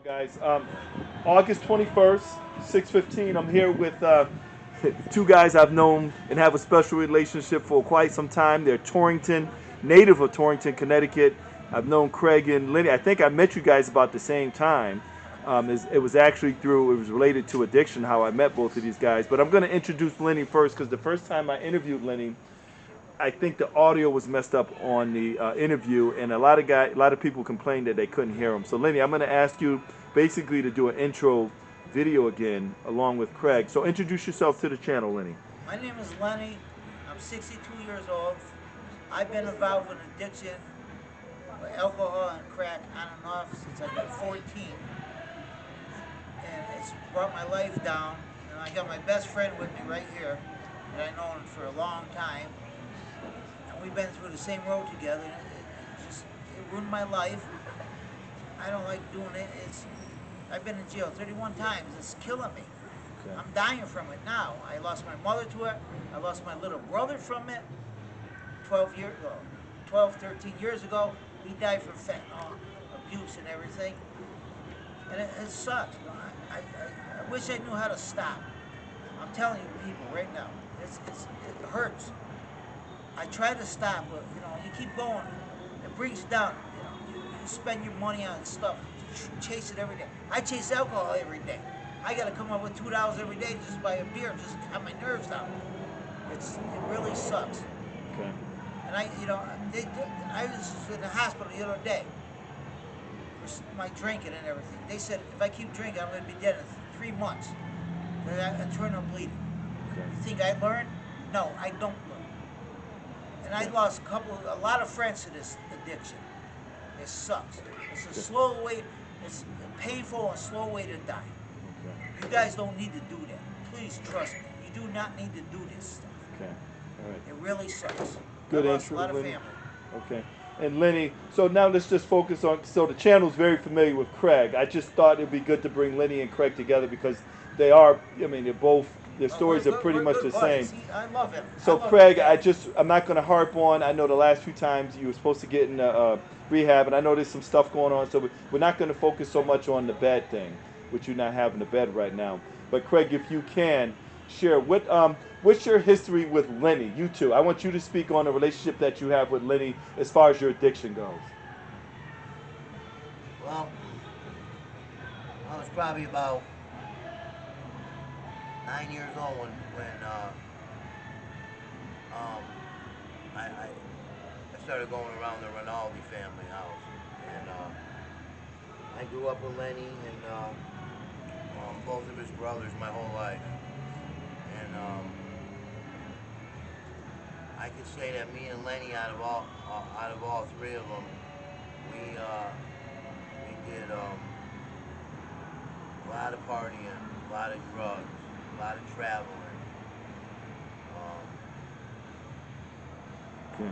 Guys. August 21st, 6:15. I'm here with two guys I've known and have a special relationship for quite some time. They're Torrington, native of Torrington, Connecticut. I've known Craig and Lenny. I think I met you guys about the same time. It was actually it was related to addiction how I met both of these guys. But I'm going to introduce Lenny first because the first time I interviewed Lenny, I think the audio was messed up on the interview, and a lot of people complained that they couldn't hear him. So, Lenny, I'm going to ask you basically to do an intro video again along with Craig. So, introduce yourself to the channel, Lenny. My name is Lenny. I'm 62 years old. I've been involved with addiction, with alcohol and crack on and off since I've been 14. And it's brought my life down. And I got my best friend with me right here that I've known for a long time. And we've been through the same road together. And it ruined my life. I don't like doing it. I've been in jail 31 times. It's killing me. Okay. I'm dying from it now. I lost my mother to it. I lost my little brother from it 12, 13 years ago. He died from fentanyl abuse and everything. And it sucks. I wish I knew how to stop. I'm telling you people right now, it hurts. I try to stop, but you keep going. It brings you down. You spend your money on stuff. Chase it every day. I chase alcohol every day. I got to come up with $2 every day just to buy a beer, just to calm my nerves down. It really sucks. Okay. And I was in the hospital the other day for my drinking and everything. They said if I keep drinking, I'm going to be dead in 3 months. I turn on bleeding. Okay. You think I learned? No, I don't learn. And I lost a lot of friends to this addiction. It sucks. It's a slow way. It's a painful and slow way to die. Okay. You guys don't need to do that. Please trust me. You do not need to do this stuff. Okay. All right. It really sucks. Good I lost intro, a lot of Lenny. family. Okay. And Lenny, so now let's just focus on. So the channel's very familiar with Craig. I just thought it'd be good to bring Lenny and Craig together because they are. I mean, their stories are pretty We're much good the same. buddies. I love him. So Craig, I'm not going to harp on. I know the last few times you were supposed to get in rehab, and I know there's some stuff going on. So we're not going to focus so much on the bad thing, which you're not having the bed right now. But Craig, if you can share what's your history with Lenny? You two. I want you to speak on the relationship that you have with Lenny as far as your addiction goes. Well, I was probably about 9 years old when um, I started going around the Rinaldi family house, and I grew up with Lenny and both of his brothers my whole life, and I could say that me and Lenny, out of all three of them, we did a lot of partying, a lot of drugs, a lot of traveling. Um, Okay.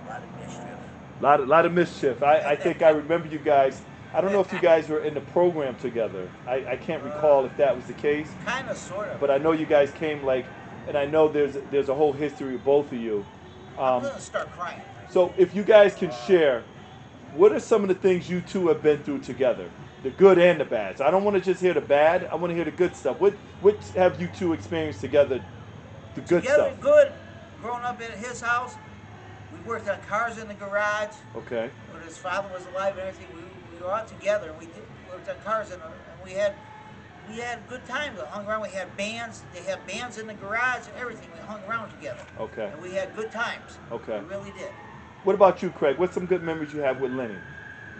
a lot of mischief. Lot of mischief. I think I remember you guys. I don't know if you guys were in the program together. I can't recall if that was the case, Kind of, sort of. but I know you guys came and I know there's a whole history of both of you. I'm Um, gonna start crying. so if you guys can share, what are some of the things you two have been through together, the good and the bad? So I don't want to just hear the bad. I want to hear the good stuff. What have you two experienced together? The good Together, stuff. good. Growing up at his house, we worked on cars in the garage. Okay. When his father was alive and everything, we were all together and we worked on cars and we had good times. We hung around. We had bands. They had bands in the garage and everything. We hung around together. Okay. And we had good times. Okay. We really did. What about you, Craig? What's some good memories you have with Lenny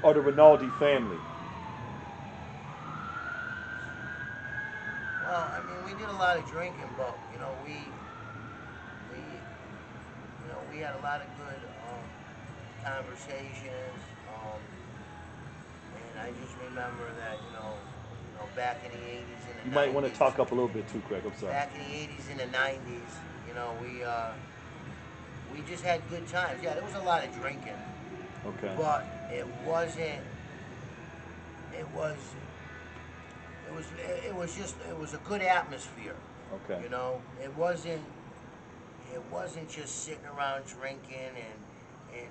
or the Rinaldi family? Well, I mean, we did a lot of drinking, but we had a lot of good conversations. And I just remember that back in the '80s and You the might want to '90s, talk up a little bit too, Craig. I'm sorry. back in the '80s and the '90s, we just had good times. Yeah, there was a lot of drinking, Okay. but it wasn't. It was. It was a good atmosphere. Okay. It wasn't just sitting around drinking and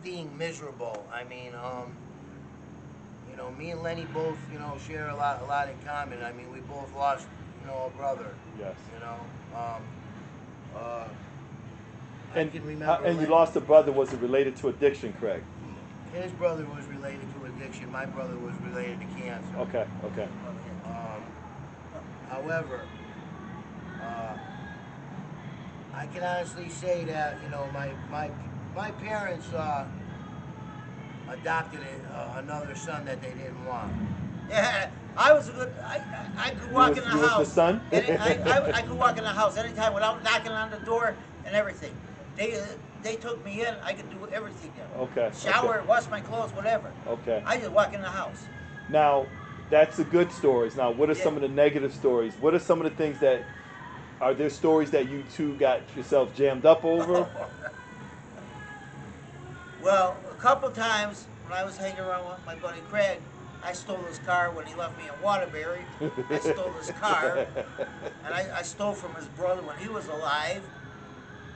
being miserable. I mean, me and Lenny both, share a lot in common. I mean, we both lost, a brother. Yes. You know, uh, I And can remember. and you Lenny, lost a brother. Was it related to addiction, Craig? his brother was related to addiction. My brother was related to cancer. Okay. Okay. Um, however, I can honestly say that my parents adopted another son that they didn't want. Yeah, I was a good. I could walk in the You was the house, son? and I could walk in the house anytime without knocking on the door and everything. They took me in. I could do everything there. Okay. Shower, Okay. wash my clothes, whatever. Okay. I just walk in the house. Now, that's the good stories. Now, what are Yeah. some of the negative stories? What are some of the things that are there stories that you two got yourself jammed up over? Well, a couple times when I was hanging around with my buddy Craig, I stole his car when he left me in Waterbury. I stole his car, and I stole from his brother when he was alive,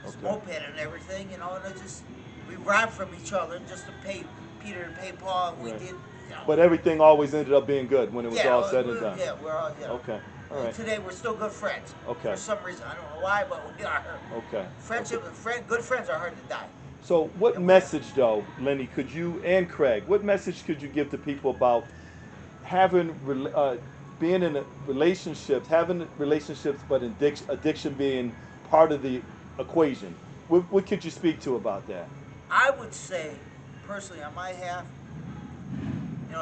his Okay. moped and everything, and it just, we robbed from each other just to pay Peter and pay Paul, and we Right. did. But everything always ended up being good when it was Yeah, all said and done. yeah, we're all, Okay. All And right. today we're still good friends. Okay. For some reason, I don't know why, but we are. Okay. Friendship, good friends are hard to die. So, what And message, though, Lenny, could you and Craig, what message could you give to people about having, being in having relationships, but addiction being part of the equation? What could you speak to about that? I would say, personally, on my half,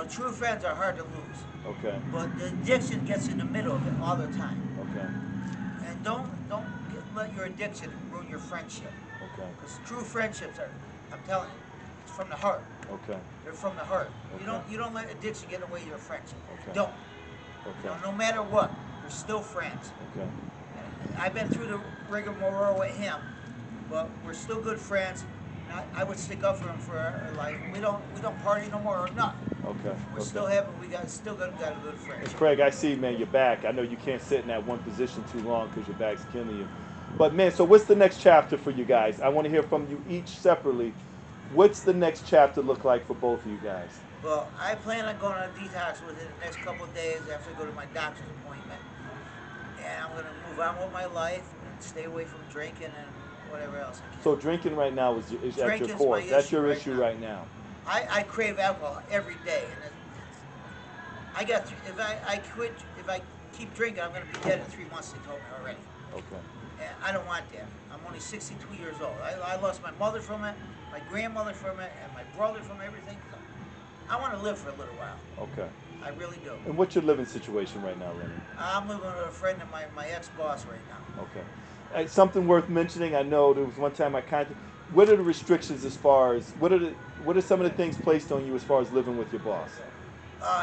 true friends are hard to lose. Okay. But the addiction gets in the middle of it all the time. Okay. And let your addiction ruin your friendship. Okay. Because true friendships are, I'm telling you, it's from the heart. Okay. They're from the heart. Okay. You don't let addiction get away your friendship. Okay. Don't. Okay. No matter what, you're still friends. Okay. And I've been through the rigmarole with him, but we're still good friends. And I would stick up for him for our life. We don't party no more or nothing. Okay. We're still still got a good friendship. Craig, I see, man, your back. I know you can't sit in that one position too long because your back's killing you. But, man, so what's the next chapter for you guys? I want to hear from you each separately. What's the next chapter look like for both of you guys? Well, I plan on going on a detox within the next couple of days after I go to my doctor's appointment. And I'm going to move on with my life and stay away from drinking and whatever else I can. So drinking right now is at your Drinking's core. my That's issue your right issue now. right now. I crave alcohol every day, and if I keep drinking, I'm going to be dead in 3 months. They told me already. Okay. And I don't want that. I'm only 62 years old. I lost my mother from it, my grandmother from it, and my brother from everything. So I want to live for a little while. Okay. I really do. And what's your living situation right now, Lenny? I'm living with a friend of my ex-boss right now. Okay. Something worth mentioning. I know there was one time I contacted. What are the restrictions as far as what are some of the things placed on you as far as living with your boss?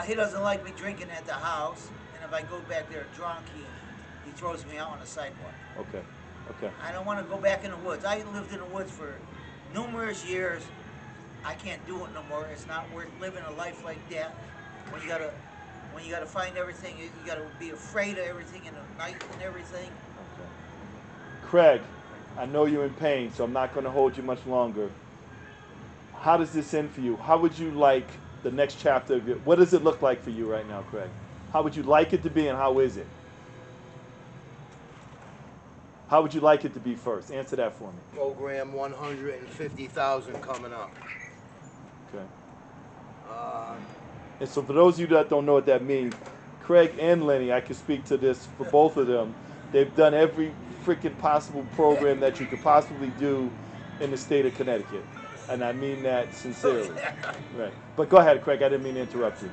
He doesn't like me drinking at the house, and if I go back there drunk, he throws me out on the sidewalk. Okay. Okay. I don't want to go back in the woods. I lived in the woods for numerous years. I can't do it no more. It's not worth living a life like that. When you gotta find everything, you gotta be afraid of everything in the night and everything. Okay. Craig, I know you're in pain, so I'm not going to hold you much longer. How does this end for you? How would you like the next chapter of your? What does it look like for you right now, Craig? How would you like it to be, and how is it? How would you like it to be first? Answer that for me. Program 150,000 coming up. Okay. Uh, And so for those of you that don't know what that means, Craig and Lenny, I can speak to this for both of them. They've done every freaking possible program that you could possibly do in the state of Connecticut. And I mean that sincerely. Right. But go ahead, Craig. I didn't mean to interrupt you.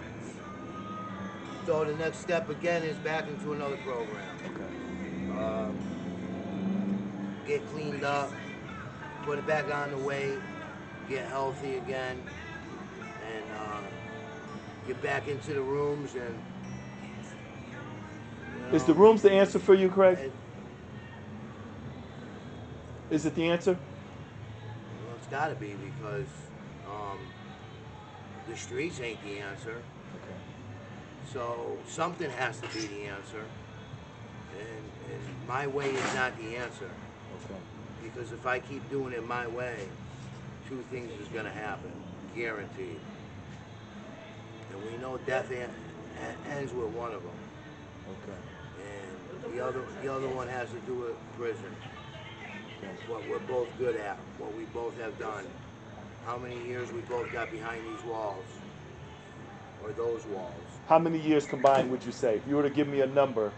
so the next step again is back into another program. Okay. Get cleaned up, put it back on the weight, get healthy again, and get back into the rooms and. Is the rooms the answer for you, Craig? It, Is it the answer? well, it's got to be because the streets ain't the answer. Okay. So something has to be the answer, and my way is not the answer. Okay. Because if I keep doing it my way, two things is gonna happen, guaranteed. and we know death ends with one of them, Okay. and the other one has to do with prison. Okay. What we're both good at, what we both have done, how many years we both got behind these walls, or those walls. How many years combined would you say? If you were to give me a number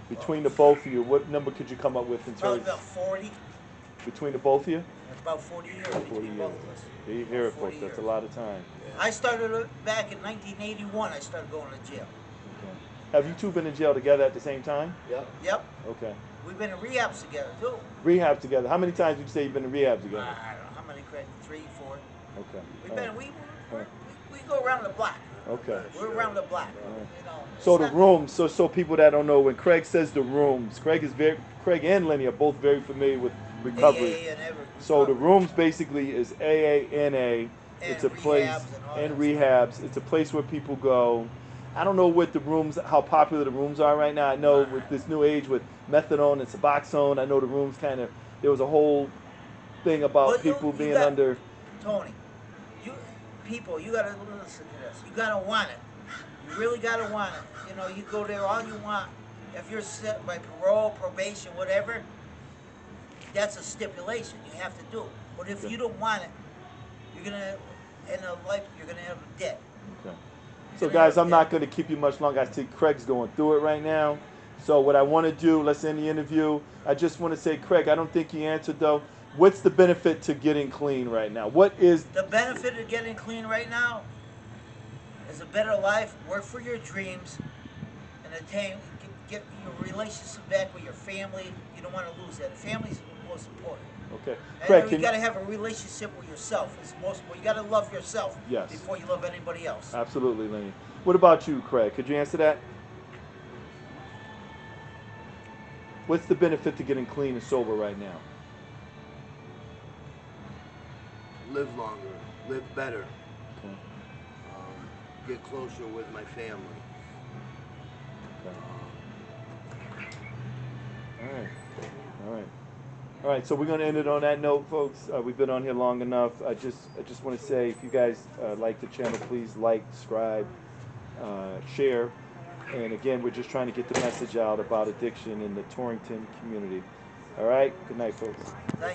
between the both of you, what number could you come up with in Probably terms about 40. between the both of you? About 40 years 40 between years. both of us. Here you About hear it, 40 folks. That's a years. lot of time. I started back in 1981. I started going to jail. Okay. Have you two been in jail together at the same time? Yep. Yep. Okay. We've been in rehabs together too. Rehab together. How many times would you say you've been in rehab I together? don't know how many, Craig? 3, 4. Okay. We've All been right. we go around the block. Okay. We're around the block. Right. You know. So it's the not- rooms. So people that don't know, when Craig says the rooms, Craig and Lenny are both very familiar with recovery. AA and every So the recovery. rooms basically is AA, NA. It's a And place rehabs and all and that rehabs. It's a place where people go. I don't know what the rooms, how popular the rooms are right now. I know with this new age with methadone and Suboxone, I know the rooms kind of. There was a whole thing about Well, people you being got- under. Tony, you gotta listen to this. You gotta want it. You really gotta want it. You know, you go there all you want. If you're set by parole, probation, whatever, that's a stipulation. You have to do it. But if Okay. you don't want it, you're gonna end up life. You're gonna end up dead. Okay. So guys, I'm not going to keep you much longer. I see Craig's going through it right now. So what I want to do, let's end the interview. I just want to say, Craig, I don't think you answered though. What's the benefit to getting clean right now? What is The benefit of getting clean right now is a better life. Work for your dreams, and attain get your relationship back with your family. You don't want to lose that. Family's the most important. okay? And Craig, you can got to have a relationship with yourself. It's most important. You got to love yourself Yes. before you love anybody else. absolutely, Lenny. What about you, Craig? Could you answer that? What's the benefit to getting clean and sober right now? Live longer, live better, Okay. get closer with my family. Okay. All right. All right. All right. So we're going to end it on that note, folks. We've been on here long enough. I just want to say, if you guys like the channel, please like, subscribe, share. And again, we're just trying to get the message out about addiction in the Torrington community. All right. Good night, folks. Thank